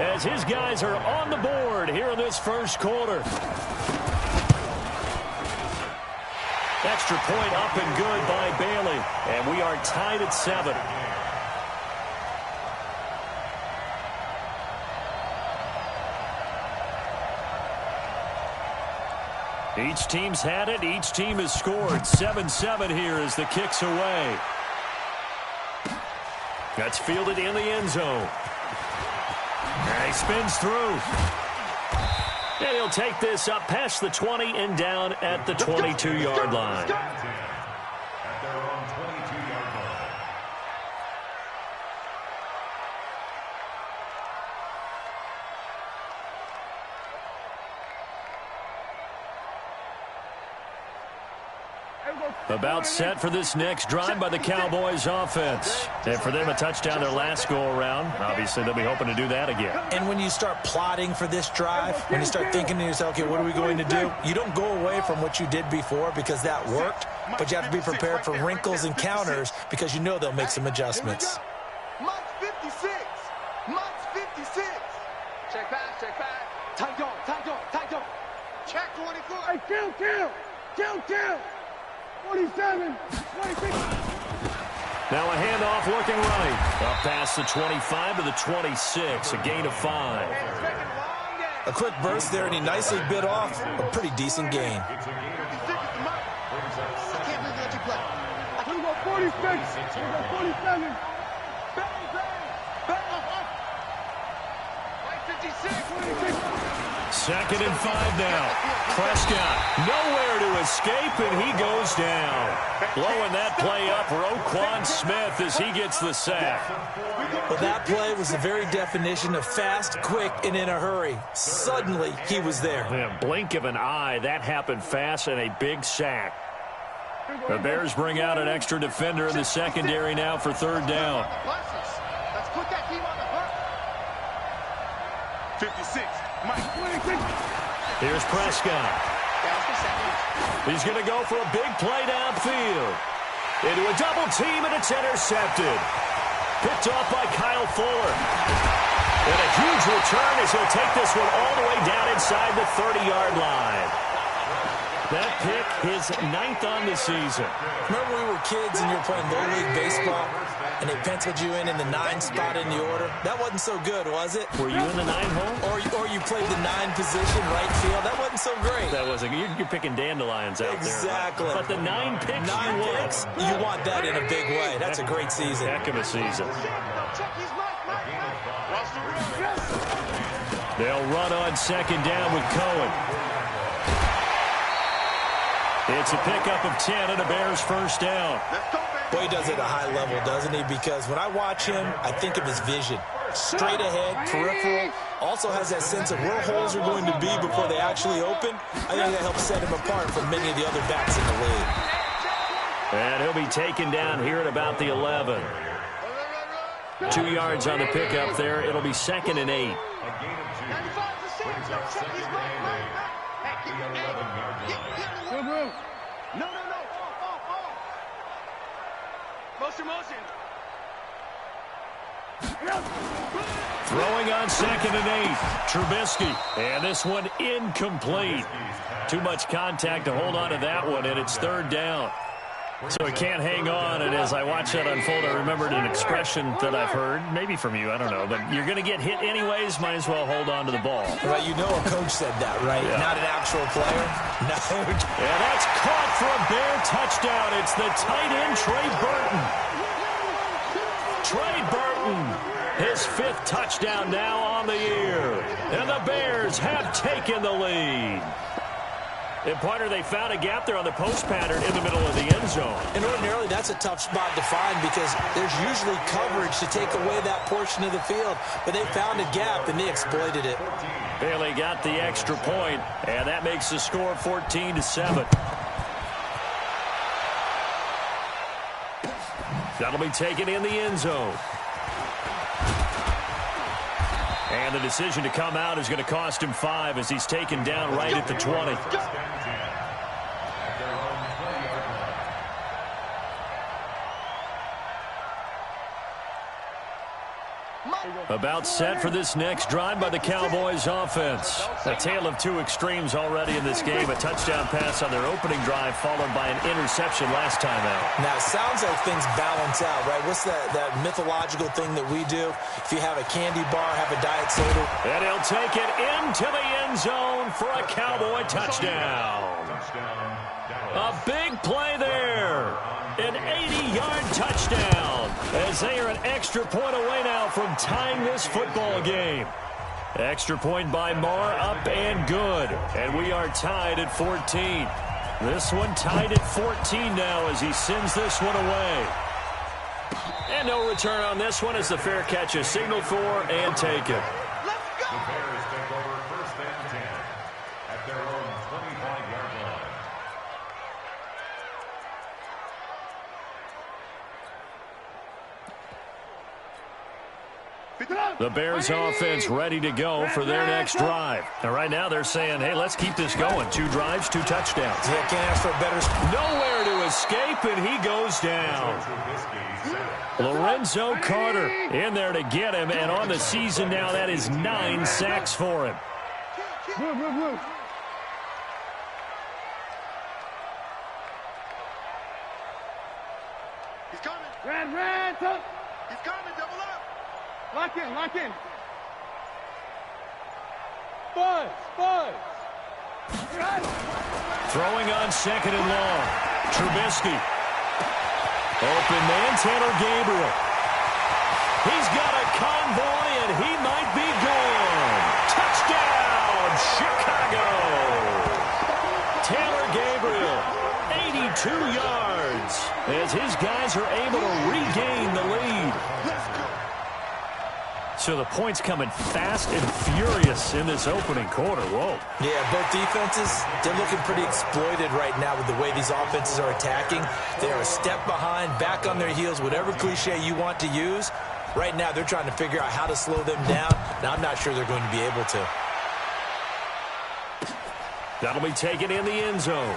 as his guys are on the board here in this first quarter. Extra point up and good by Bailey. And we are tied at 7. Each team's had it. Each team has scored. 7-7 here as the kick's away. That's fielded in the end zone. And he spins through. And he'll take this up past the 20 and down at the 22-yard line. About set for this next drive by the Cowboys offense. And for them, a touchdown their last go-around. Obviously, they'll be hoping to do that again. And when you start plotting for this drive, when you start thinking to yourself, okay, what are we going to do? You don't go away from what you did before because that worked, but you have to be prepared for wrinkles and counters because you know they'll make some adjustments. Mike's 56. Mike's 56. Check back, check back. Tight on, tight on, tight on. Check 24. Hey, kill. 47, 26. Now a handoff looking right. Up past the 25 to the 26, a gain of 5. A quick burst there, and he nicely bit off a pretty decent gain. I can't believe that you play. We got 46. We got 47. Bang, bang, bang. 56. 26. 2nd and 5 now. Prescott nowhere to escape, and he goes down. Blowing that play up, Roquan Smith, as he gets the sack. Well, that play was the very definition of fast, quick, and in a hurry. Suddenly, he was there. Yeah, blink of an eye, that happened fast, and a big sack. The Bears bring out an extra defender in the secondary now for 3rd down. Let's put that team on the hook. 56. Mike, 26. Here's Prescott. He's going to go for a big play downfield. Into a double team, and it's intercepted. Picked off by Kyle Fuller. And a huge return as he'll take this one all the way down inside the 30-yard line. That pick, his 9th on the season. Remember when we were kids and you were playing Little League Baseball, and they penciled you in the 9 spot in the order? That wasn't so good, was it? Were you in the 9 hole? Or you played the 9 position, right field? That wasn't so great. That wasn't. You're picking dandelions out exactly. there. But the 9 picks, 9 picks, you want that in a big way. That's a great season. Heck of a season. They'll run on 2nd down with Cohen. It's a pickup of 10 and a Bears first down. Boy, he does it at a high level, doesn't he? Because when I watch him, I think of his vision. Straight ahead, peripheral. Also has that sense of where holes are going to be before they actually open. I think that helps set him apart from many of the other backs in the league. And he'll be taken down here at about the 11. 2 yards on the pickup there. It'll be 2nd and 8. No. Motion. Throwing on 2nd and 8. Trubisky. And this one incomplete. Too much contact to hold on to that one, and it's 3rd down. So he can't hang on, and as I watch that unfold, I remembered an expression that I've heard, maybe from you, I don't know, but you're going to get hit anyways, might as well hold on to the ball. Right, you know a coach said that, right? Yeah. Not an actual player. No. And that's caught for a Bear touchdown. It's the tight end, Trey Burton. Trey Burton, his 5th touchdown now on the year. And the Bears have taken the lead. And, partner, they found a gap there on the post pattern in the middle of the end zone. And ordinarily, that's a tough spot to find because there's usually coverage to take away that portion of the field. But they found a gap, and they exploited it. Bailey got the extra point, and that makes the score 14-7. That'll be taken in the end zone. And the decision to come out is going to cost him 5 as he's taken down right at the 20. About set for this next drive by the Cowboys offense. A tale of two extremes already in this game. A touchdown pass on their opening drive followed by an interception last time out. Now, it sounds like things balance out, right? What's that mythological thing that we do? If you have a candy bar, have a diet soda. And he'll take it into the end zone for a Cowboy touchdown. A big play there. An 80-yard touchdown as they are an extra point away now from tying this football game. Extra point by Marr, up and good. And we are tied at 14. This one tied at 14 now as he sends this one away. And no return on this one as the fair catch is signaled for and taken. Let's go! The Bears take over first and 10 at their own 25-yard line. The Bears offense ready to go for their next drive. And right now they're saying, hey, let's keep this going. 2 drives, 2 touchdowns. Yeah, can't ask for a better. Nowhere to escape, and he goes down. Lorenzo Carter in there to get him, and on the season now, that is 9 sacks for him. Move. He's coming. Red, top. He's coming, double up. Lock in. Buzz. Throwing on second and long. Trubisky. Open man, Taylor Gabriel. He's got a convoy, and he might be gone. Touchdown, Chicago. Taylor Gabriel, 82 yards, as his guys are able to regain the lead. So the points coming fast and furious in this opening quarter. Whoa. Yeah, both defenses, they're looking pretty exploited right now with the way these offenses are attacking. They are a step behind, back on their heels, whatever cliche you want to use. Right now, they're trying to figure out how to slow them down. Now, I'm not sure they're going to be able to. That'll be taken in the end zone.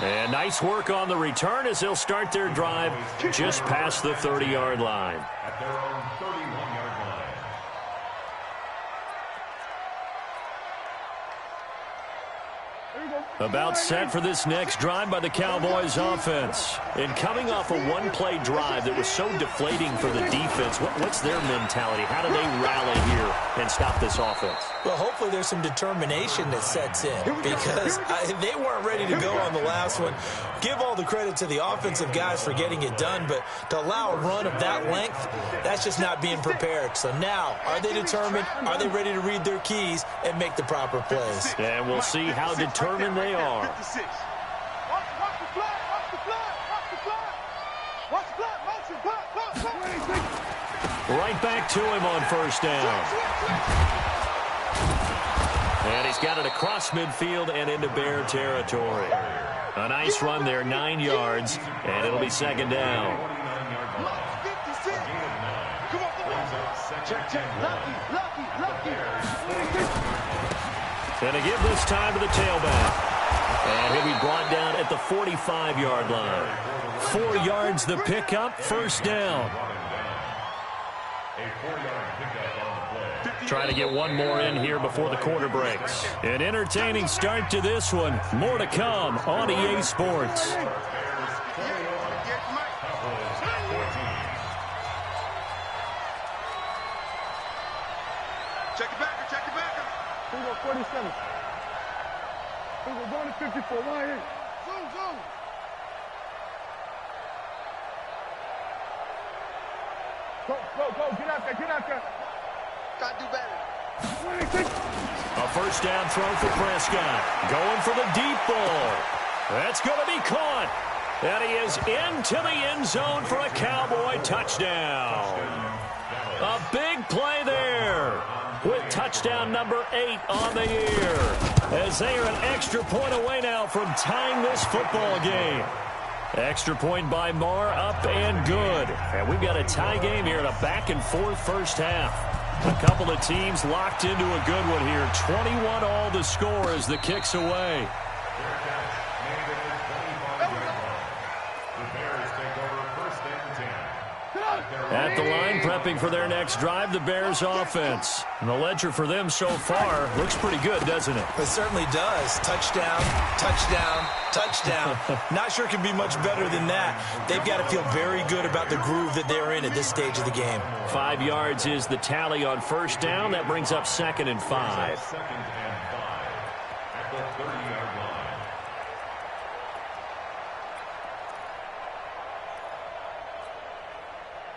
And nice work on the return as they'll start their drive just past the 30-yard line. At their own 31-yard line. About set for this next drive by the Cowboys offense. And coming off a one-play drive that was so deflating for the defense, what's their mentality? How do they rally here and stop this offense? Well, hopefully there's some determination that sets in because they weren't ready to go on the last one. Give all the credit to the offensive guys for getting it done, but to allow a run of that length, that's just not being prepared. So now, are they determined? Are they ready to read their keys and make the proper plays? And we'll see how determined they are. Watch the flat. Right back to him on first down. And he's got it across midfield and into Bear territory. A nice run there, 9 yards, and it'll be second down. And to give this time to the tailback. And he'll be brought down at the 45-yard line. 4 yards the pickup, first down. Trying to get one more in here before the quarter breaks. An entertaining start to this one. More to come on EA Sports. Check it back. Here we go, 47. Here we go, going to 54. Right here. Zoom. Go. Get out there. Gotta do better. A first down throw for Prescott. Going for the deep ball. That's going to be caught. And he is into the end zone for a Cowboy touchdown. A big play there with touchdown number 8 on the year. As they are an extra point away now from tying this football game. Extra point by Marr, up and good. And we've got a tie game here in a back-and-forth first half. A couple of teams locked into a good one here. 21 all the score as the kick's away. The Bears take over first and 10 At the line, prepping for their next drive, the Bears offense. And the ledger for them so far looks pretty good, doesn't it? It certainly does. Touchdown, touchdown, touchdown. Not sure it can be much better than that. They've got to feel very good about the groove that they're in at this stage of the game. 5 yards is the tally on first down. That brings up 2nd and 5. Second and 5 at the 30-yard line.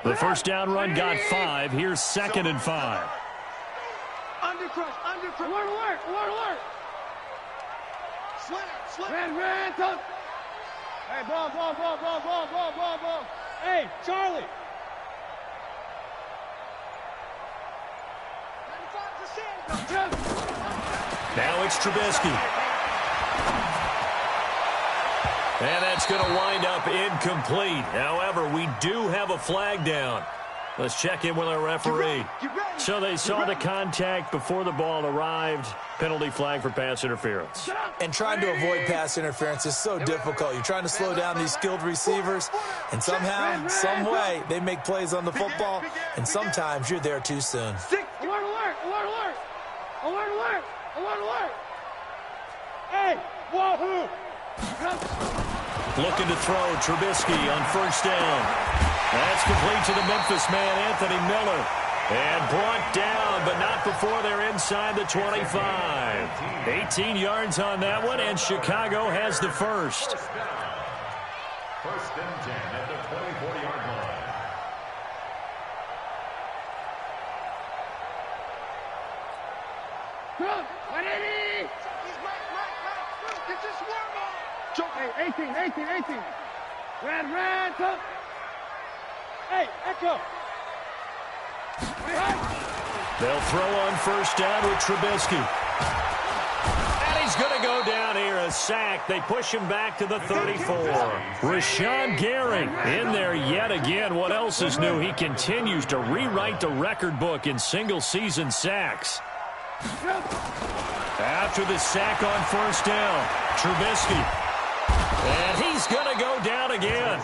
The first down run got 5. Here's 2nd and 5. Under crush. Alert. Sweat. Ran. Hey, ball. Hey, Charlie. Now it's Trubisky. And that's going to wind up incomplete. However, we do have a flag down. Let's check in with our referee. So they saw the contact before the ball arrived. Penalty flag for pass interference. And trying to avoid pass interference is so difficult. You're trying to slow down these skilled receivers, and somehow, some way, they make plays on the football, and sometimes you're there too soon. Alert. Hey, wahoo! Looking to throw, Trubisky on first down. That's complete to the Memphis man, Anthony Miller. And brought down, but not before they're inside the 25. 18 yards on that one, and Chicago has the first. First and 10 at the 24-yard line. Get this worm on. Hey, 18. Ran, tuck. Hey, Echo. They'll throw on first down with Trubisky. And he's going to go down here, a sack. They push him back to the 34. Rashawn Gary in there yet again. What else is new? He continues to rewrite the record book in single-season sacks. After the sack on first down, Trubisky. And he's going to go down again.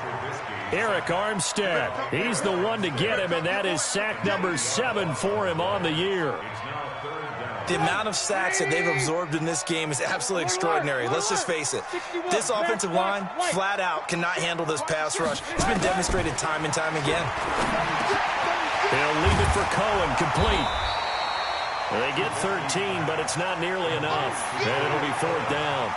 Eric Armstead, he's the one to get him, and that is sack number 7 for him on the year. The amount of sacks that they've absorbed in this game is absolutely extraordinary. Let's just face it. This offensive line, flat out, cannot handle this pass rush. It's been demonstrated time and time again. They'll leave it for Cohen, complete. They get 13, but it's not nearly enough. And it'll be 4th down.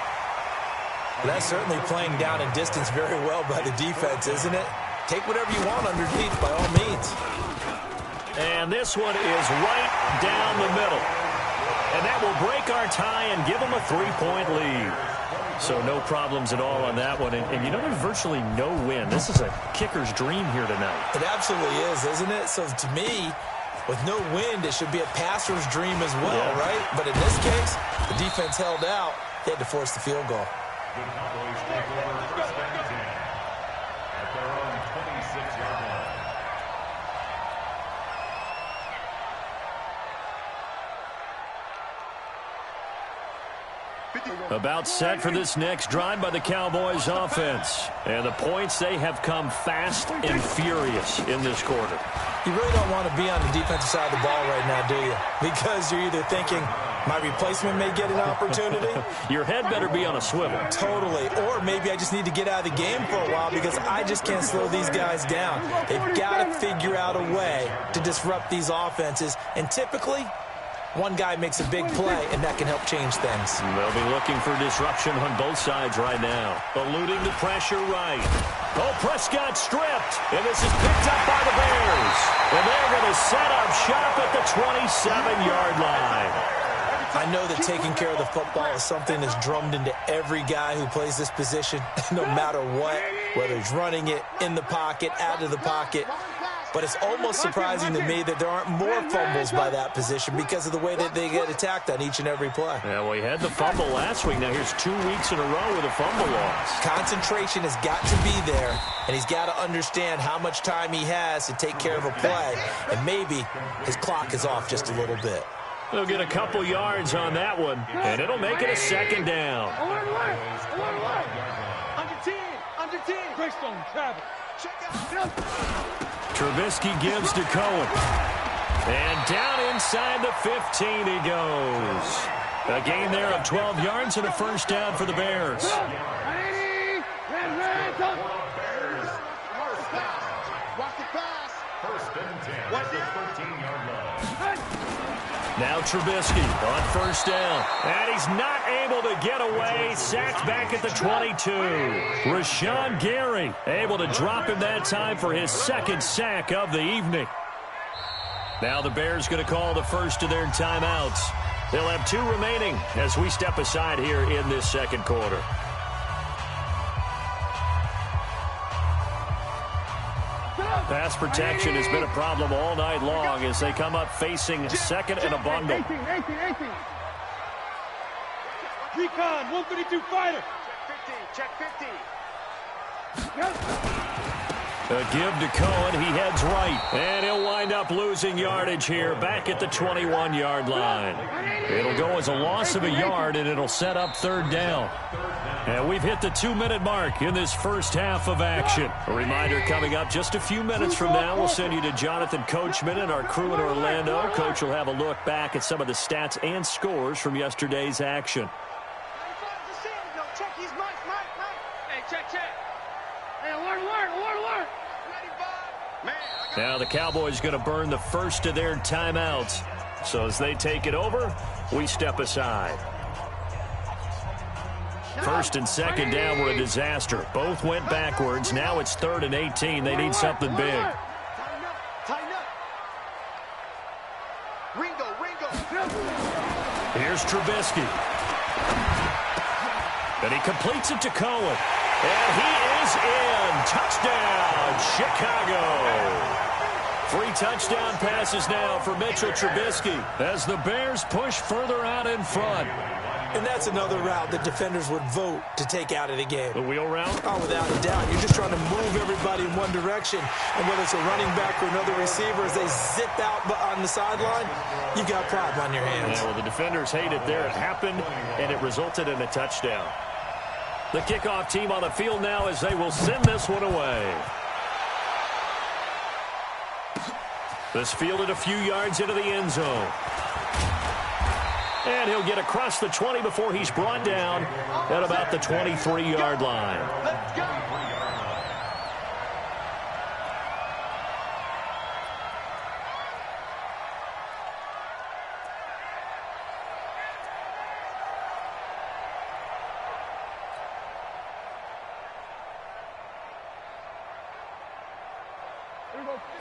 That's certainly playing down in distance very well by the defense, isn't it? Take whatever you want underneath, by all means. And this one is right down the middle. And that will break our tie and give them a 3-point lead. So no problems at all on that one. And you know, there's virtually no win. This is a kicker's dream here tonight. It absolutely is, isn't it? So to me, with no wind, it should be a passer's dream as well, right? But in this case, the defense held out. They had to force the field goal. The Cowboys take over first and 10 at their own 26-yard line. About set for this next drive by the Cowboys offense. And the points, they have come fast and furious in this quarter. You really don't want to be on the defensive side of the ball right now, do you? Because you're either thinking, my replacement may get an opportunity. Your head better be on a swivel. Totally. Or maybe I just need to get out of the game for a while because I just can't slow these guys down. They've got to figure out a way to disrupt these offenses. And typically, one guy makes a big play, and that can help change things. They'll be looking for disruption on both sides right now. Eluding the pressure right. Oh, Prescott stripped. And this is picked up by the Bears. And they're going to set up shop at the 27-yard line. I know that taking care of the football is something that's drummed into every guy who plays this position, no matter what, whether he's running it, in the pocket, out of the pocket. But it's almost surprising to me that there aren't more fumbles by that position because of the way that they get attacked on each and every play. Yeah, well, he had the fumble last week. Now here's 2 weeks in a row with a fumble loss. Concentration has got to be there, and he's got to understand how much time he has to take care of a play, and maybe his clock is off just a little bit. They'll get a couple yards on that one, and it'll make it a 2nd down. Under 10. Greystone, travel. Check out. Trubisky gives to Cohen. And down inside the 15 he goes. A gain there of 12 yards and a first down for the Bears. Now Trubisky on first down. And he's not able to get away. Sacked back at the 22. Rashawn Gary able to drop him that time for his second sack of the evening. Now the Bears going to call the first of their timeouts. They'll have 2 remaining as we step aside here in this second quarter. Pass protection has been a problem all night long as they come up facing second and a bundle. 18. Recon, 132 fighter. Check 50. A give to Cohen. He heads right. And he'll wind up losing yardage here back at the 21-yard line. It'll go as a loss of a yard, and it'll set up third down. And we've hit the 2-minute mark in this first half of action. A reminder coming up just a few minutes from now, we'll send you to Jonathan Coachman and our crew in Orlando. Coach will have a look back at some of the stats and scores from yesterday's action. Now the Cowboys going to burn the first of their timeouts. So as they take it over, we step aside. First and second down were a disaster. Both went backwards. Now it's 3rd and 18. They need something big. Tighten up. Ringo. Here's Trubisky. And he completes it to Cohen. And he is in. Touchdown, Chicago. 3 touchdown passes now for Mitchell Trubisky as the Bears push further out in front. And that's another route that defenders would vote to take out of the game. The wheel route? Oh, without a doubt. You're just trying to move everybody in one direction. And whether it's a running back or another receiver, as they zip out on the sideline, you got a problem on your hands. Yeah, well, the defenders hate it there. It happened, and it resulted in a touchdown. The kickoff team on the field now as they will send this one away. This fielded a few yards into the end zone. And he'll get across the 20 before he's brought down at about the 23-yard line. Let's go.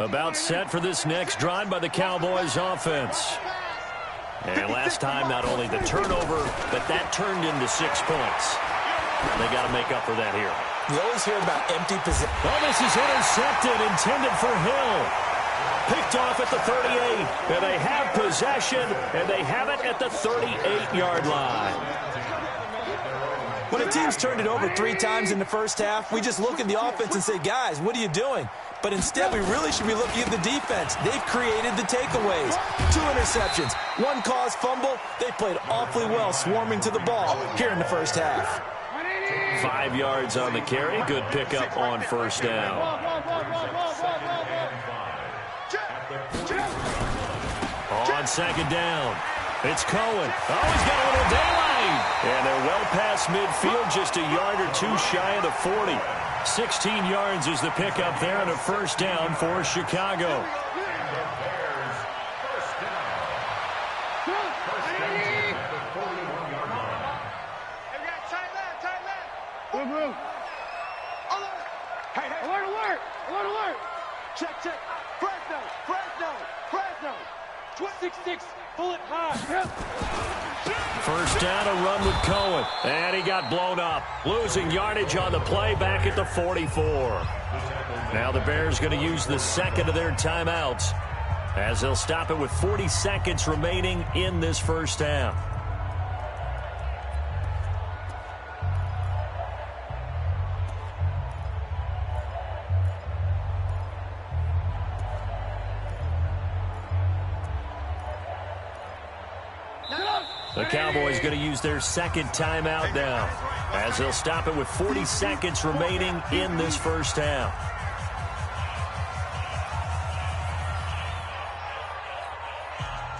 About set for this next drive by the Cowboys offense. And last time, not only the turnover, but that turned into 6 points. They got to make up for that here. You always hear about empty possession. Oh, this is intercepted, intended for Hill. Picked off at the 38. And they have possession, and they have it at the 38-yard line. When a team's turned it over 3 times in the first half, we just look at the offense and say, guys, what are you doing? But instead, we really should be looking at the defense. They've created the takeaways. 2 interceptions, 1 caused fumble. They played awfully well swarming to the ball here in the first half. 5 yards on the carry. Good pickup on first down. On second down, it's Cohen. Oh, he's got a little daylight. And they're well past midfield, just a yard or 2 shy of the 40. 16 yards is the pickup there and a first down for Chicago. Alert! Check. Fresno. 6-6, bullet high. First down, a run with Cohen. And he got blown up. Losing yardage on the play back at the 44. Now the Bears going to use the second of their timeouts as they'll stop it with 40 seconds remaining in this first half. The Cowboys going to use their second timeout now as they'll stop it with 40 seconds remaining in this first half.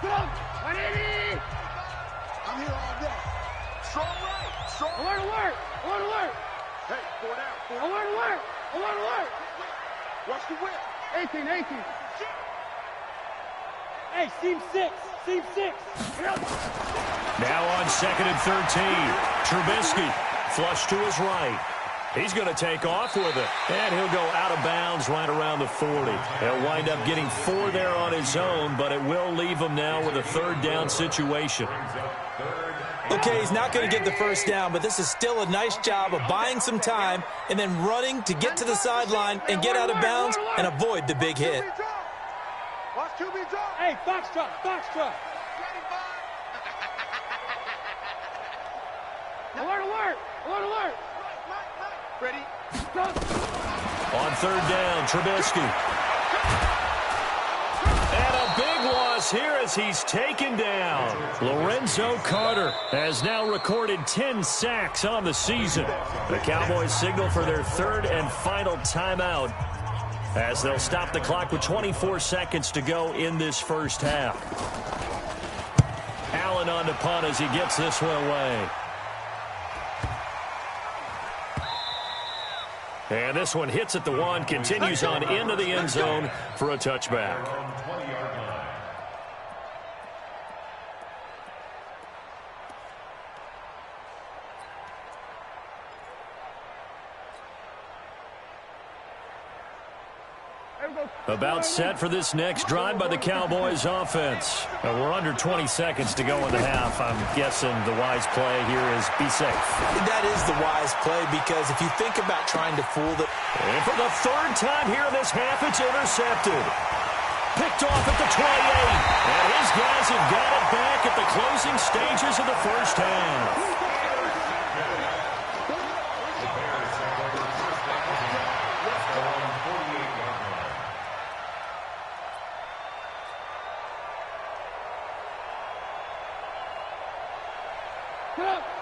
I'm here all day. Strong right. Strong. Alert, alert. Alert, alert. Hey, 4 down. Alert, alert. Alert, alert. Watch the whip. 18, 18. Hey, seam 6. Seam 6. Now on 2nd and 13. Trubisky flush to his right. He's going to take off with it. And he'll go out of bounds right around the 40. He'll wind up getting 4 there on his own, but it will leave him now with a 3rd down situation. Okay, he's not going to get the first down, but this is still a nice job of buying some time and then running to get to the sideline and get out of bounds and avoid the big hit. Hey, Foxtrot, Foxtrot. Alert, alert, alert, alert. Ready? On 3rd down, Trubisky. And a big loss here as he's taken down. Lorenzo Carter has now recorded 10 sacks on the season. The Cowboys signal for their 3rd and final timeout as they'll stop the clock with 24 seconds to go in this first half. Allen on the punt as he gets this one away. And this one hits at the 1, continues on into the end zone for a touchback. About set for this next drive by the Cowboys offense. We're under 20 seconds to go in the half. I'm guessing the wise play here is be safe. That is the wise play because if you think about trying to fool the... And for the 3rd time here in this half, it's intercepted. Picked off at the 28. And his guys have got it back at the closing stages of the first half.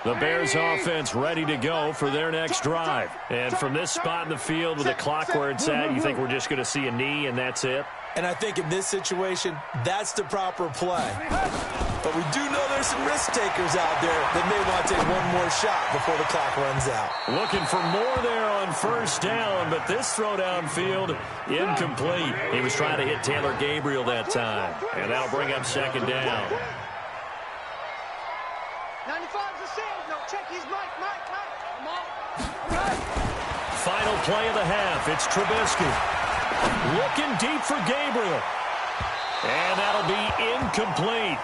The Bears offense ready to go for their next drive. And from this spot in the field with the clock where it's at, you think we're just going to see a knee and that's it? And I think in this situation, that's the proper play. But we do know there's some risk takers out there that may want to take one more shot before the clock runs out. Looking for more there on 1st down, but this throw downfield incomplete. He was trying to hit Taylor Gabriel that time. And that'll bring up 2nd down. 95's a save. No, check his Mike. Come on. Final play of the half. It's Trubisky. Looking deep for Gabriel. And that'll be incomplete.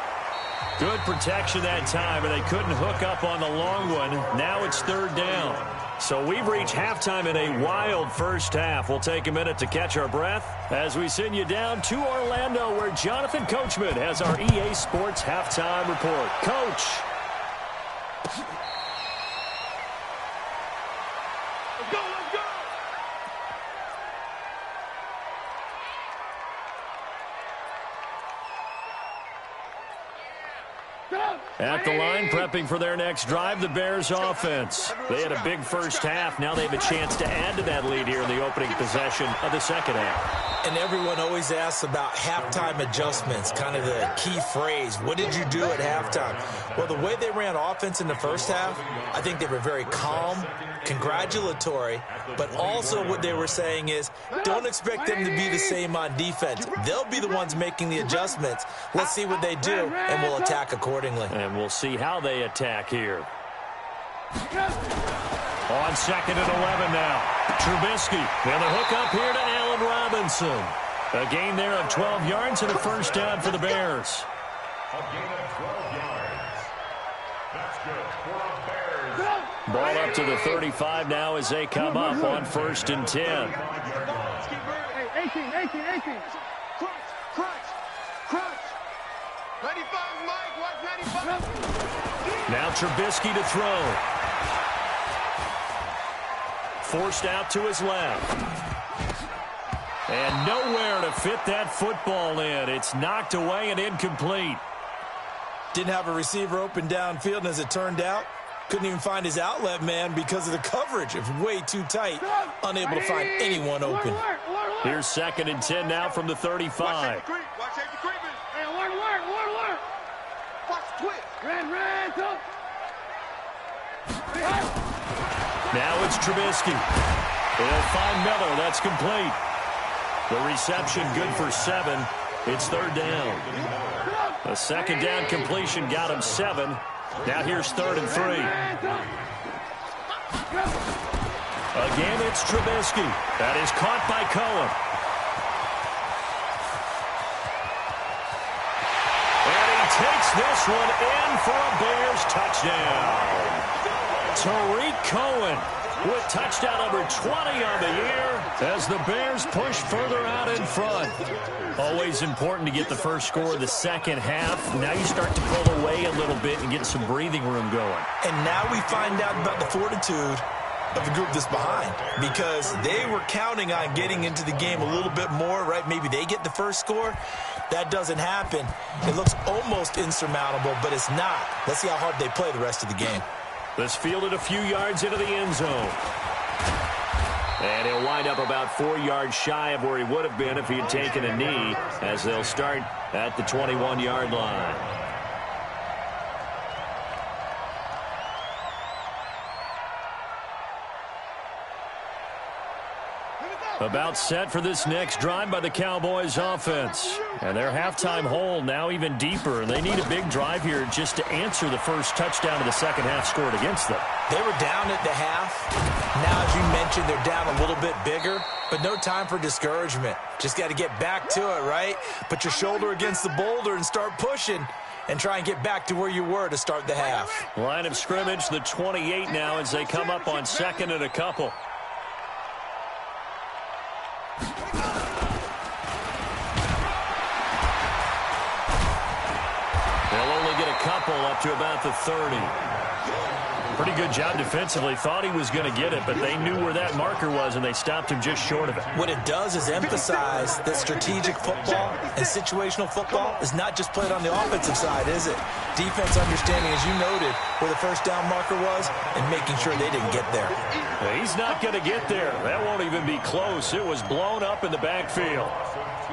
Good protection that time, but they couldn't hook up on the long one. Now it's 3rd down. So we've reached halftime in a wild first half. We'll take a minute to catch our breath as we send you down to Orlando, where Jonathan Coachman has our EA Sports halftime report. Coach. Let's go, let's go! At the line, prepping for their next drive, the Bears offense. They had a big first half. Now they have a chance to add to that lead here in the opening possession of the second half. And everyone always asks about halftime adjustments, kind of the key phrase. What did you do at halftime? Well, the way they ran offense in the first half, I think they were very calm, congratulatory, but also what they were saying is don't expect them to be the same on defense. They'll be the ones making the adjustments. Let's see what they do, and we'll attack accordingly. And we'll see how they attack here. On 2nd and 11 now. Trubisky. And the hook up here to Allen Robinson. A gain there of 12 yards and a first down for the Bears. A gain of 12 yards. That's good for a Bears. Ball up to the 35 now as they come up on 1st and 10. Hey, 18. Crunch. 95, Mike. Watch 95. Now Trubisky to throw. Forced out to his left. And nowhere to fit that football in. It's knocked away and incomplete. Didn't have a receiver open downfield, and as it turned out, couldn't even find his outlet man because of the coverage. It was way too tight, unable to find anyone open. Here's 2nd and 10 now from the 35. Watch that creeping. Hey, alert. Now it's Trubisky. They'll find Miller. That's complete. The reception good for 7. It's 3rd down. A 2nd down completion got him 7. Now here's 3rd and 3. Again, it's Trubisky. That is caught by Cohen. And he takes this one in for a Bears touchdown. Tariq Cohen with touchdown number 20 on the year as the Bears push further out in front. Always important to get the first score of the second half. Now you start to pull away a little bit and get some breathing room going. And now we find out about the fortitude of the group that's behind, because they were counting on getting into the game a little bit more, right? Maybe they get the first score. That doesn't happen. It looks almost insurmountable, but it's not. Let's see how hard they play the rest of the game. This fielded a few yards into the end zone. And he'll wind up about 4 yards shy of where he would have been if he had taken a knee, as they'll start at the 21-yard line. About set for this next drive by the Cowboys offense. And their halftime hole now even deeper. And they need a big drive here just to answer the first touchdown of the second half scored against them. They were down at the half. Now, as you mentioned, they're down a little bit bigger, but no time for discouragement. Just got to get back to it, right? Put your shoulder against the boulder and start pushing and try and get back to where you were to start the half. Line of scrimmage, the 28 now as they come up on 2nd and a couple. They'll only get a couple up to about the 30. Pretty good job defensively. Thought he was going to get it, but they knew where that marker was, and they stopped him just short of it. What it does is emphasize that strategic football and situational football is not just played on the offensive side, is it? Defense understanding, as you noted, where the first down marker was and making sure they didn't get there. He's not going to get there. That won't even be close. It was blown up in the backfield.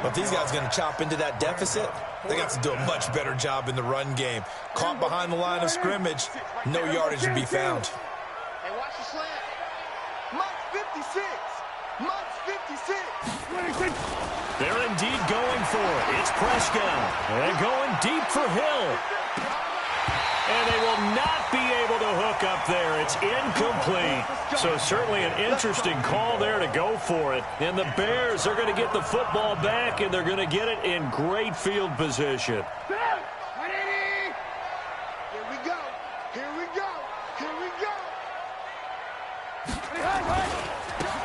But if these guys are going to chop into that deficit, they got to do a much better job in the run game. Caught behind the line of scrimmage, no yardage to be found. Hey, watch the slant. Mike's 56. Mike's 56. They're indeed going for it. It's Prescott. And going deep for Hill. And they will not be able to hook up there. It's incomplete. So certainly an interesting call there to go for it. And the Bears are going to get the football back, and they're going to get it in great field position. Here we go. Here we go. Here we go.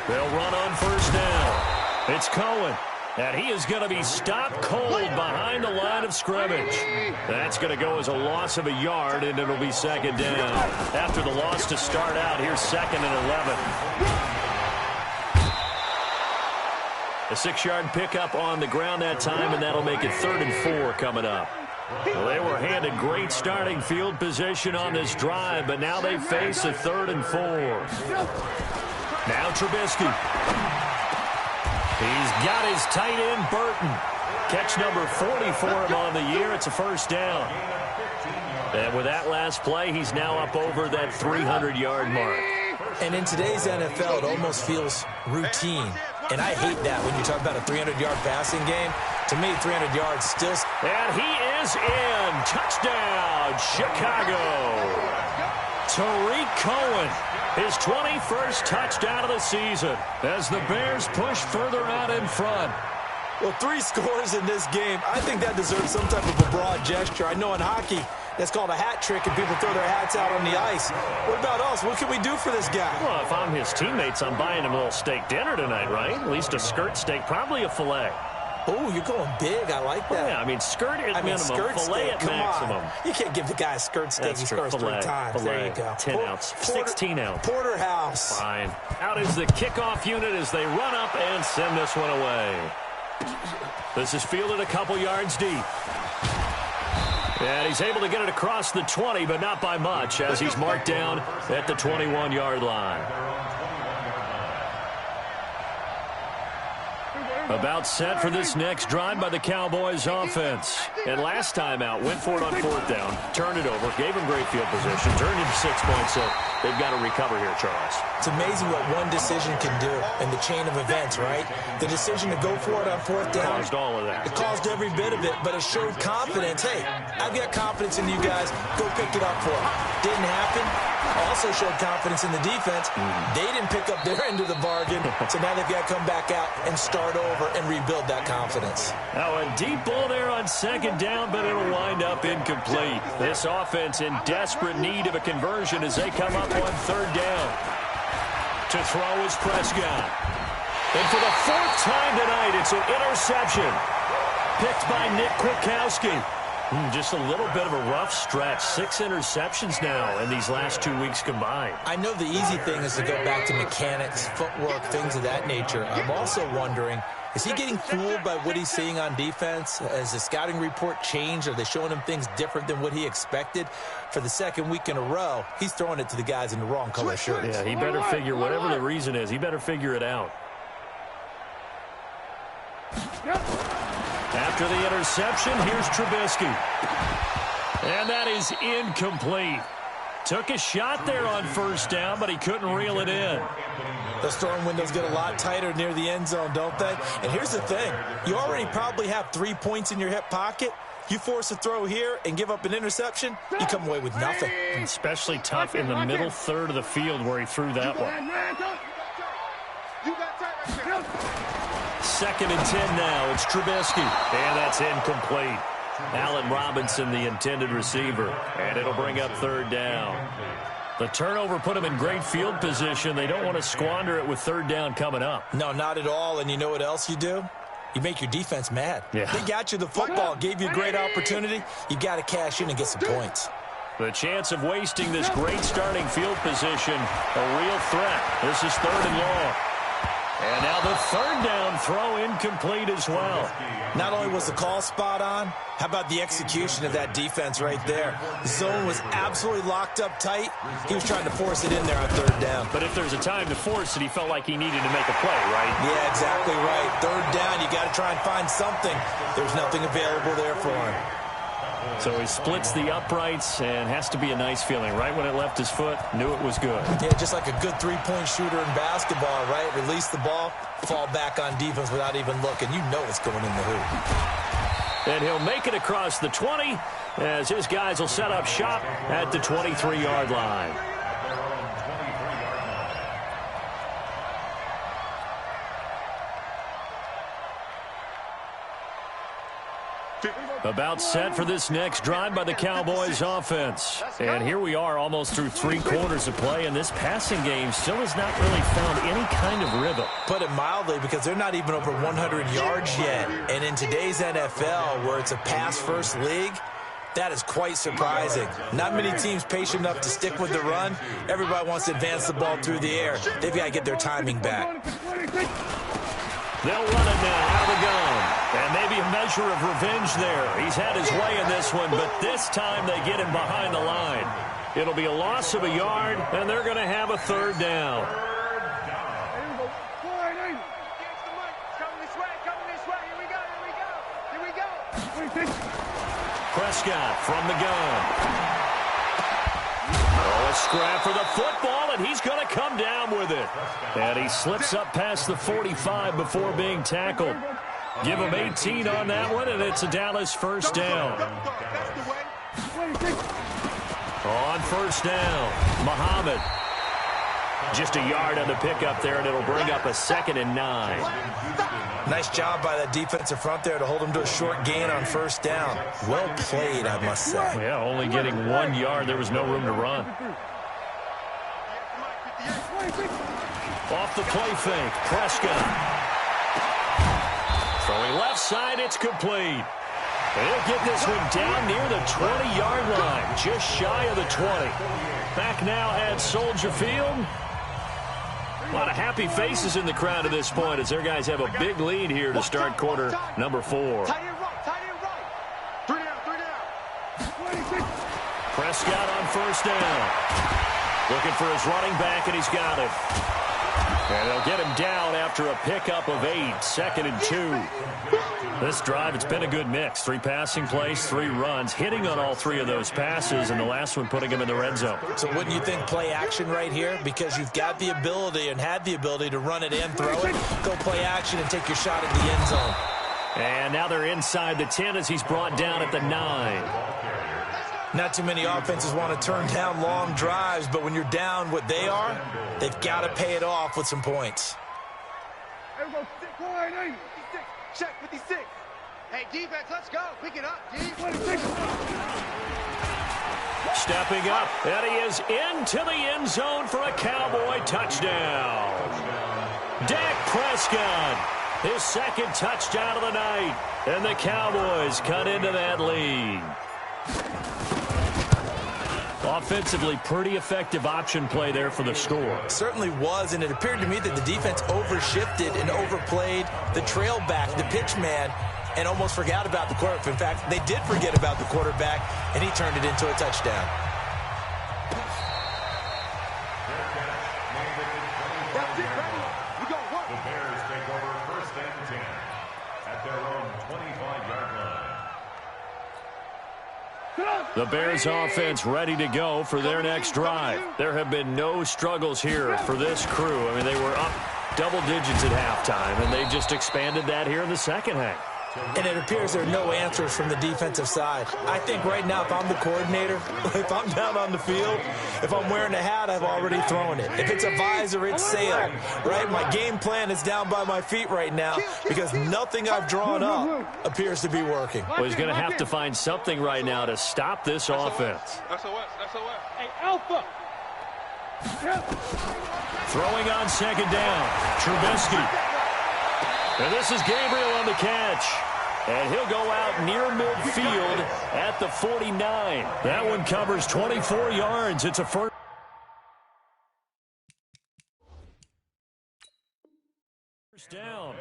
They'll run on first down. It's Cohen. And he is going to be stopped cold behind the line of scrimmage. That's going to go as a loss of a yard, and it'll be 2nd down. After the loss to start out, here's 2nd and 11. A 6-yard pickup on the ground that time, and that'll make it 3rd and 4 coming up. Well, they were handed great starting field position on this drive, but now they face a 3rd and 4. Now Trubisky. He's got his tight end, Burton. Catch number 40 for him on the year. It's a first down. And with that last play, he's now up over that 300-yard mark. And in today's NFL, it almost feels routine. And I hate that when you talk about a 300-yard passing game. To me, 300 yards still... And he is in. Touchdown, Chicago. Tariq Cohen. His 21st touchdown of the season as the Bears push further out in front. Well, 3 scores in this game. I think that deserves some type of a broad gesture. I know in hockey, that's called a hat trick, and people throw their hats out on the ice. What about us? What can we do for this guy? Well, if I'm his teammates, I'm buying him a little steak dinner tonight, right? At least a skirt steak, probably a filet. Oh, you're going big. I like that. Well, yeah, I mean, skirt at minimum, skirt filet steak, at maximum. On. You can't give the guy a skirt steak. He scores 3 times. There you go. 10 ounce, 16 ounce. Porterhouse. Fine. Out is the kickoff unit as they run up and send this one away. This is fielded a couple yards deep. And he's able to get it across the 20, but not by much, as he's marked down at the 21-yard line. About set for this next drive by the Cowboys offense. And last time out, went for it on fourth down, turned it over, gave them great field position, turned into 6 points, so they've got to recover here, Charles. It's amazing what one decision can do in the chain of events, right? The decision to go for it on fourth down. Caused all of that. It caused every bit of it, but it showed confidence. Hey, I've got confidence in you guys. Go pick it up for them. Didn't happen. Also showed confidence in the defense. They didn't pick up their end of the bargain, so now they've got to come back out and start over and rebuild that confidence. Now a deep ball there on second down, but it'll wind up incomplete. This offense in desperate need of a conversion as they come up on third down. To throw is Prescott. And for the fourth time tonight, it's an interception. Picked by Nick Kwiatkowski. Just a little bit of a rough stretch. 6 interceptions now in these last 2 weeks combined. I know the easy thing is to go back to mechanics, footwork, things of that nature. I'm also wondering, is he getting fooled by what he's seeing on defense? Has the scouting report changed? Are they showing him things different than what he expected? For the second week in a row, he's throwing it to the guys in the wrong color shirts. Yeah, he better figure, whatever the reason is, he better figure it out. After the interception, here's Trubisky. And that is incomplete. Took a shot there on first down, but he couldn't reel it in. Those throwing windows get a lot tighter near the end zone, don't they? And here's the thing. You already probably have 3 points in your hip pocket. You force a throw here and give up an interception, you come away with nothing. Especially tough in the middle third of the field where he threw that one. Second and 10 now. It's Trubisky. And that's incomplete. Allen Robinson, the intended receiver. And it'll bring up third down. The turnover put them in great field position. They don't want to squander it with third down coming up. No, not at all. And you know what else you do? You make your defense mad. Yeah. They got you the football, gave you a great opportunity. You got to cash in and get some points. The chance of wasting this great starting field position, a real threat. This is third and long. And now the third down throw incomplete as well. Not only was the call spot on, how about the execution of that defense right there? The zone was absolutely locked up tight. He was trying to force it in there on third down. But if there's a time to force it, he felt like he needed to make a play, right? Yeah, exactly right. Third down, you got to try and find something. There's nothing available there for him. So he splits the uprights and has to be a nice feeling. Right when it left his foot, knew it was good. Yeah, just like a good three-point shooter in basketball, right? Release the ball, fall back on defense without even looking. You know it's going in the hoop. And he'll make it across the 20 as his guys will set up shop at the 23-yard line. About set for this next drive by the Cowboys offense. And here we are almost through 3 quarters of play, and this passing game still has not really found any kind of rhythm. Put it mildly, because they're not even over 100 yards yet. And in today's NFL, where it's a pass-first league, that is quite surprising. Not many teams patient enough to stick with the run. Everybody wants to advance the ball through the air. They've got to get their timing back. They'll run it now out of the gun. And maybe a measure of revenge there. He's had his way in this one, but this time they get him behind the line. It'll be a loss of a yard, and they're going to have a third down. Prescott from the gun. Oh, a scrap for the football, and he's going to come down with it. And he slips up past the 45 before being tackled. Give him 18 on that one, and it's a Dallas first down. On first down, Muhammad. Just a yard on the pickup there, and it'll bring up a 2nd and 9. Nice job by that defensive front there to hold him to a short gain on first down. Well played, I must say. Yeah, only getting 1 yard. There was no room to run. Off the play fake, Prescott. Throwing left side, it's complete. And he'll get this one down near the 20-yard line, just shy of the 20. Back now at Soldier Field. A lot of happy faces in the crowd at this point as their guys have a big lead here to start quarter number 4. Prescott on first down. Looking for his running back, and he's got it. And they'll get him down after a pickup of 8, 2nd and 2. This drive, it's been a good mix. 3 passing plays, 3 runs, hitting on all 3 of those passes, and the last one putting him in the red zone. So wouldn't you think play action right here? Because you've got the ability and had the ability to run it and throw it. Go play action and take your shot at the end zone. And now they're inside the 10 as he's brought down at the 9. Not too many offenses want to turn down long drives, but when you're down what they are, they've got to pay it off with some points. Hey, we go 56. Check 56. Hey, defense, let's go. Pick it up, D. 26. Stepping up, and he is into the end zone for a Cowboy touchdown. Dak Prescott, his 2nd touchdown of the night, and the Cowboys cut into that lead. Offensively, pretty effective option play there for the score. Certainly was, and it appeared to me that the defense overshifted and overplayed the trail back, the pitch man, and almost forgot about the quarterback. In fact, they did forget about the quarterback, and he turned it into a touchdown. The Bears take over 1st and 10 at their own 25-yard line. The Bears offense ready to go for their next drive. There have been no struggles here for this crew. I mean, they were up double digits at halftime, and they just expanded that here in the second half. And it appears there are no answers from the defensive side. I think right now, if I'm the coordinator, if I'm down on the field, if I'm wearing a hat, I've already thrown it. If it's a visor, it's sail, right? My game plan is down by my feet right now because nothing I've drawn up appears to be working. Well, he's going to have to find something right now to stop this offense. Hey, Alpha. Throwing on 2nd down, Trubisky. And this is Gabriel on the catch. And he'll go out near midfield at the 49. That one covers 24 yards. It's a first down.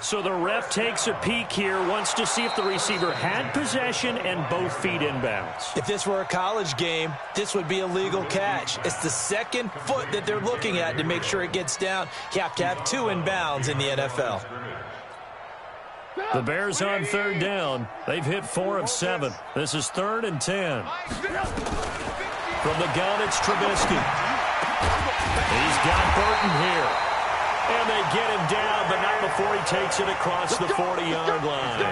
So the ref takes a peek here, wants to see if the receiver had possession and both feet inbounds. If this were a college game, this would be a legal catch. It's the 2nd foot that they're looking at to make sure it gets down. You have to have 2 inbounds in the NFL. The Bears on 3rd down. They've hit 4 of 7. This is 3rd and 10. From the gun, it's Trubisky. He's got Burton here. And they get him down, but not before he takes it across the 40-yard line.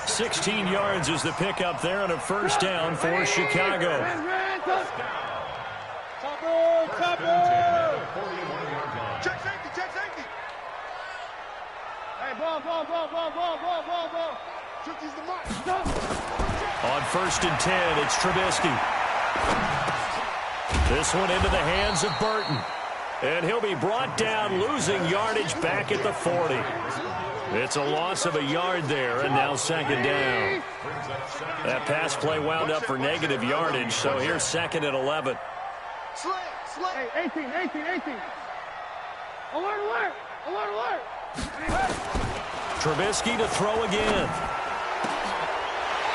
16 yards is the pickup there on a 1st down for Chicago. Check safety. Hey, ball. Tricky's the mark. On 1st and 10, it's Trubisky. This one into the hands of Burton. And he'll be brought down, losing yardage back at the 40. It's a loss of a yard there, and now 2nd down. That pass play wound up for negative yardage, so here's 2nd and 11. Hey, 18. Alert. Trubisky to throw again.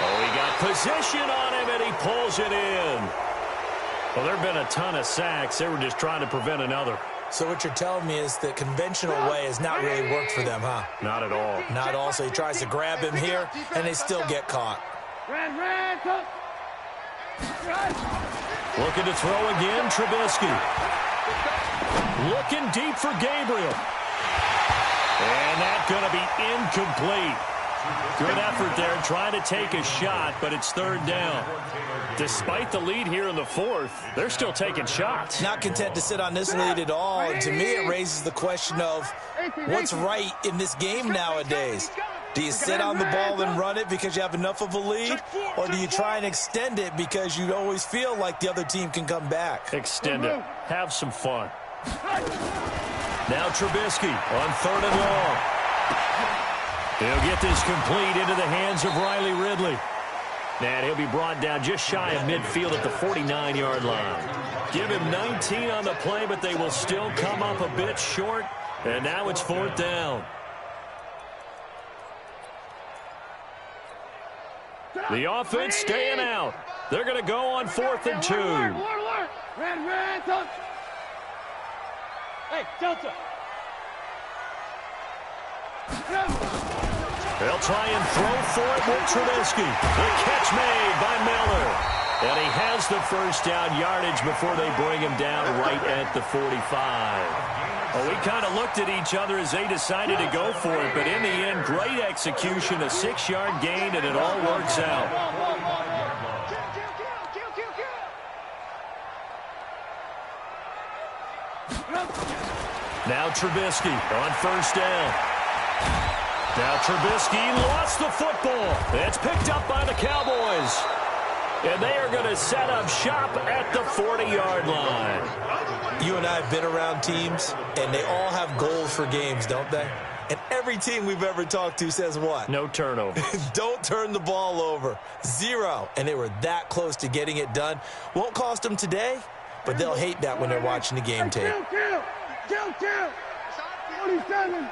Oh, he got position on him, and he pulls it in. Well, there have been a ton of sacks. They were just trying to prevent another. So what you're telling me is the conventional way has not really worked for them, huh? Not at all. Not at all. So he tries to grab him here, and they still get caught. Looking to throw again, Trubisky. Looking deep for Gabriel. And that's going to be incomplete. Good effort there, trying to take a shot, but it's 3rd down. Despite the lead here in the 4th, they're still taking shots. Not content to sit on this lead at all. And to me, it raises the question of what's right in this game nowadays. Do you sit on the ball and run it because you have enough of a lead? Or do you try and extend it because you always feel like the other team can come back? Extend it. Have some fun. Now Trubisky on 3rd and long. He'll get this complete into the hands of Riley Ridley. And he'll be brought down just shy of midfield at the 49-yard line. Give him 19 on the play, but they will still come up a bit short. And now it's 4th down. The offense staying out. They're going to go on 4th and 2. Red, touch. Hey, Delta. They'll try and throw for it with Trubisky. The catch made by Miller. And he has the first down yardage before they bring him down right at the 45. Well, we kind of looked at each other as they decided to go for it, but in the end, great execution, a 6-yard gain, and it all works out. Now Trubisky on first down. Now Trubisky lost the football. It's picked up by the Cowboys. And they are going to set up shop at the 40-yard line. You and I have been around teams, and they all have goals for games, don't they? And every team we've ever talked to says what? No turnover. Don't turn the ball over. 0. And they were that close to getting it done. Won't cost them today, but they'll hate that when they're watching the game tape. Kill. 47.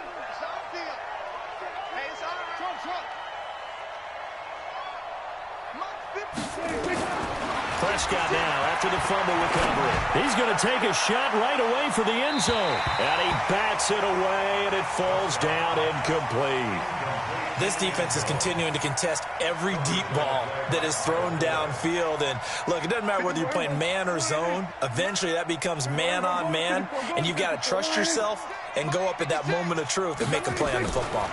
Prescott now after the fumble recovery. He's going to take a shot right away for the end zone. And he bats it away, and it falls down incomplete. This defense is continuing to contest every deep ball that is thrown downfield. And, look, it doesn't matter whether you're playing man or zone. Eventually, that becomes man on man, and you've got to trust yourself and go up at that moment of truth and make a play on the football.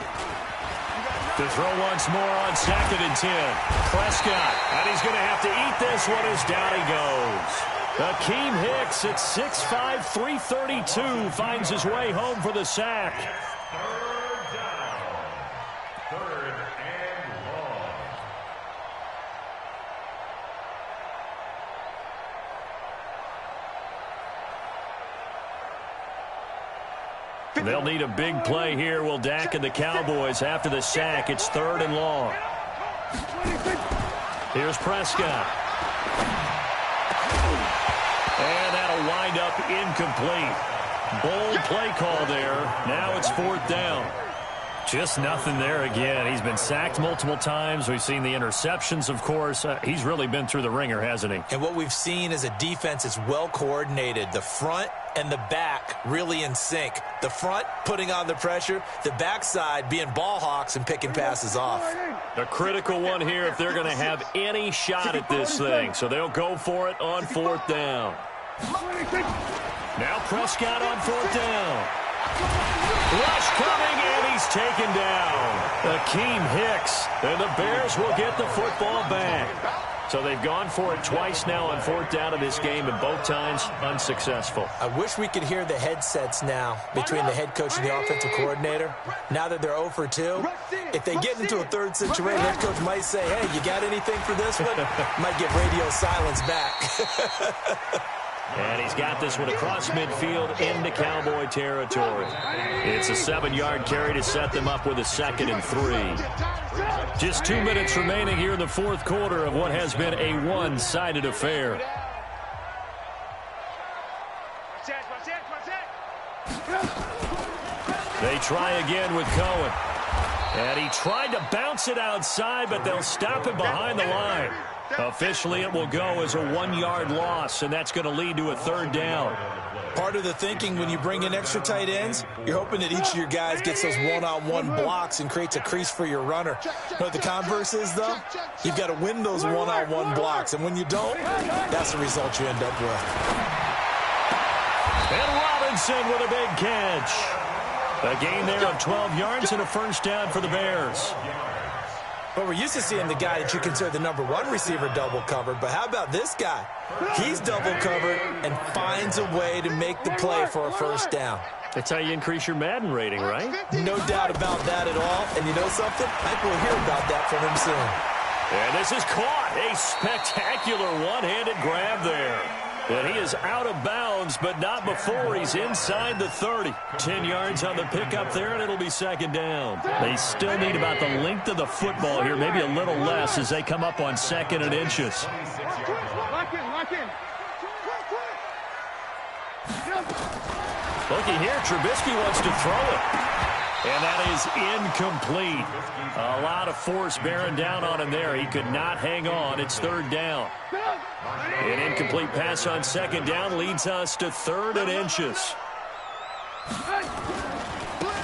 To throw once more on 2nd and 10. Prescott, and he's going to have to eat this one as down he goes. Akeem Hicks at 6'5", 332 finds his way home for the sack. Third and long. They'll need a big play here, will Dak and the Cowboys after the sack. It's 3rd and long. Here's Prescott. And that'll wind up incomplete. Bold play call there. Now it's 4th down. Just nothing there again. He's been sacked multiple times. We've seen the interceptions, of course. He's really been through the ringer, hasn't he? And what we've seen is a defense that's well coordinated. The front and the back really in sync. The front putting on the pressure, the backside being ball hawks and picking passes off. A critical one here if they're going to have any shot at this thing. So they'll go for it on 4th down. Now Prescott on 4th down. Rush coming, and he's taken down. Akeem Hicks, and the Bears will get the football back. So they've gone for it twice now on 4th down in this game, and both times unsuccessful. I wish we could hear the headsets now between the head coach and the offensive coordinator. Now that they're 0 for 2, if they get into a third situation, head coach might say, hey, you got anything for this one? Might get radio silence back. And he's got this one across midfield into Cowboy territory. It's a 7-yard carry to set them up with a 2nd and 3. Just 2 minutes remaining here in the 4th quarter of what has been a one-sided affair. They try again with Cohen. And he tried to bounce it outside, but they'll stop him behind the line. Officially, it will go as a 1-yard loss, and that's going to lead to a 3rd down. Part of the thinking when you bring in extra tight ends, you're hoping that each of your guys gets those one-on-one blocks and creates a crease for your runner. You know what the converse is, though? You've got to win those one-on-one blocks, and when you don't, that's the result you end up with. And Robinson with a big catch. A gain there of 12 yards and a 1st down for the Bears. Well, we're used to seeing the guy that you consider the #1 receiver double covered, but how about this guy? He's double covered and finds a way to make the play for a 1st down. That's how you increase your Madden rating, right? No doubt about that at all. And you know something? I think we'll hear about that from him soon. And this is caught. A spectacular one-handed grab there. And he is out of bounds, but not before he's inside the 30. 10 yards on the pickup there, and it'll be 2nd down. They still need about the length of the football here, maybe a little less as they come up on 2nd and inches. Looky here, Trubisky wants to throw it. And that is incomplete. A lot of force bearing down on him there. He could not hang on. It's 3rd down. An incomplete pass on 2nd down leads us to 3rd and inches.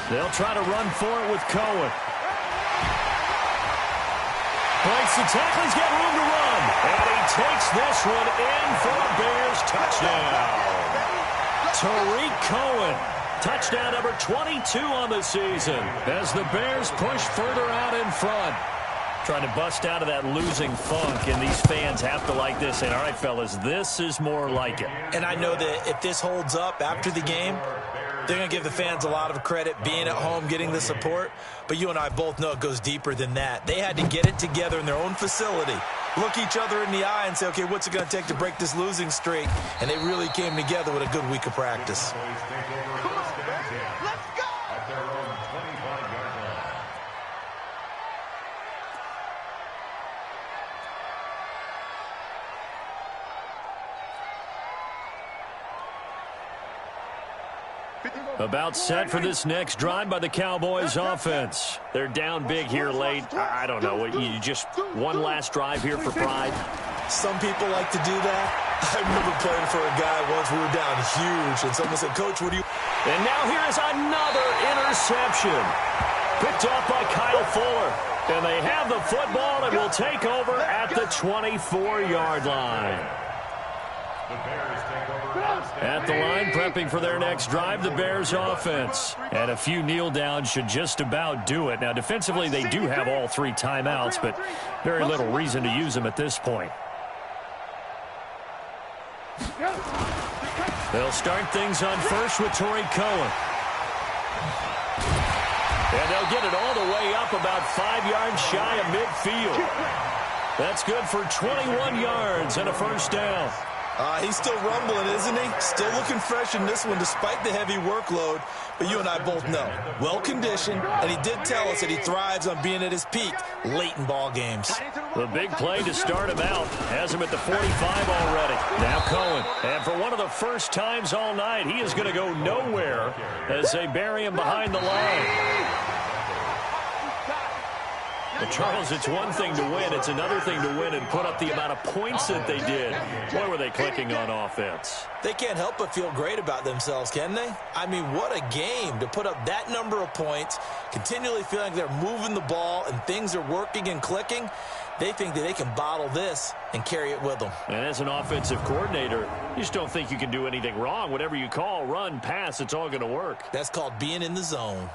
They'll try to run for it with Cohen. Breaks the tackle. He's got room to run. And he takes this one in for a Bears touchdown. Tariq Cohen. Touchdown number 22 on the season as the Bears push further out in front. Trying to bust out of that losing funk, and these fans have to like this. And, all right, fellas, this is more like it. And I know that if this holds up after the game, they're going to give the fans a lot of credit being at home, getting the support. But you and I both know it goes deeper than that. They had to get it together in their own facility, look each other in the eye and say, okay, what's it going to take to break this losing streak? And they really came together with a good week of practice. About set for this next drive by the Cowboys offense. They're down big here late. I don't know. You just one last drive here for pride? Some people like to do that. I remember playing for a guy once. We were down huge, and someone said, Coach, what do you... And now here is another interception. Picked up by Kyle Fuller. And they have the football and will take over at the 24-yard line. At the line, prepping for their next drive, the Bears offense. And a few kneel downs should just about do it. Now, defensively, they do have all 3 timeouts, but very little reason to use them at this point. They'll start things on first with Tariq Cohen. And they'll get it all the way up about 5 yards shy of midfield. That's good for 21 yards and a first down. He's still rumbling, isn't he? Still looking fresh in this one despite the heavy workload. But you and I both know, well-conditioned, and he did tell us that he thrives on being at his peak late in ball games. The big play to start him out. Has him at the 45 already. Now Cohen. And for one of the first times all night, he is going to go nowhere as they bury him behind the line. But Charles, it's one thing to win. It's another thing to win and put up the amount of points that they did. Boy, were they clicking on offense. They can't help but feel great about themselves, can they? I mean, what a game to put up that number of points, continually feeling like they're moving the ball and things are working and clicking. They think that they can bottle this and carry it with them. And as an offensive coordinator, you just don't think you can do anything wrong. Whatever you call, run, pass, it's all going to work. That's called being in the zone.